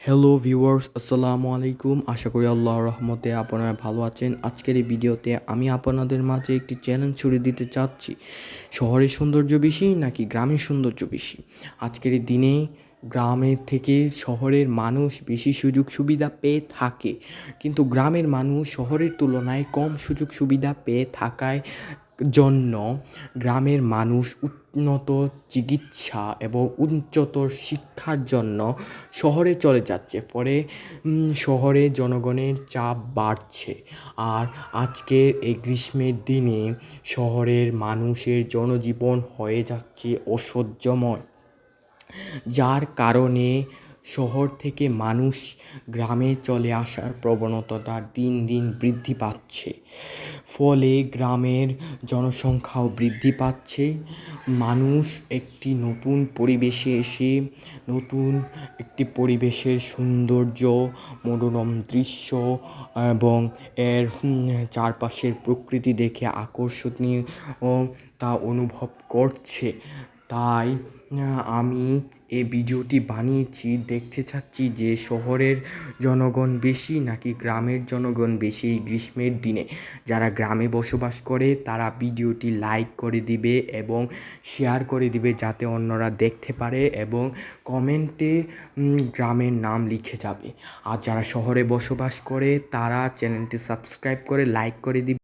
Hello viewers, আসসালামু আলাইকুম। আশা করি আল্লাহর রহমতে আপনারা ভালো আছেন। আজকের এই ভিডিওতে আমি আপনাদের মাঝে একটি চ্যালেঞ্জ ছুড়ে দিতে চাচ্ছি। শহরের সৌন্দর্য বেশি নাকি গ্রামের সৌন্দর্য বেশি? আজকের এই দিনে গ্রামের থেকে শহরের মানুষ বেশি সুযোগ সুবিধা পেয়ে থাকে, কিন্তু গ্রামের মানুষ শহরের তুলনায় কম সুযোগ সুবিধা পেয়ে থাকায় জন্য গ্রামের মানুষ উন্নত চিকিৎসা এবং উচ্চতর শিক্ষার জন্য শহরে চলে যাচ্ছে। ফলে শহরে জনগণের চাপ বাড়ছে। আর আজকের এই গ্রীষ্মের দিনে শহরের মানুষের জনজীবন হয়ে যাচ্ছে অসহ্যময়, যার কারণে শহর থেকে মানুষ গ্রামে চলে আসার প্রবণতা দিন দিন বৃদ্ধি পাচ্ছে। ফলে গ্রামের জনসংখ্যাও বৃদ্ধি পাচ্ছে। মানুষ একটি নতুন পরিবেশে এসে নতুন একটি পরিবেশের সৌন্দর্য, মনোরম দৃশ্য এবং এর চারপাশের প্রকৃতি দেখে আকর্ষণীয় তা অনুভব করছে। তাই আমি এই ভিডিওটি বানিয়েছি, দেখতে চাচ্ছি যে শহরের জনগণ বেশি নাকি গ্রামের জনগণ বেশি এই গ্রীষ্মের দিনে। যারা গ্রামে বসবাস করে তারা ভিডিওটি লাইক করে দিবে এবং শেয়ার করে দিবে, যাতে অন্যরা দেখতে পারে এবং কমেন্টে গ্রামের নাম লিখে যাবে। আর যারা শহরে বসবাস করে তারা চ্যানেলটি সাবস্ক্রাইব করে লাইক করে দিবে।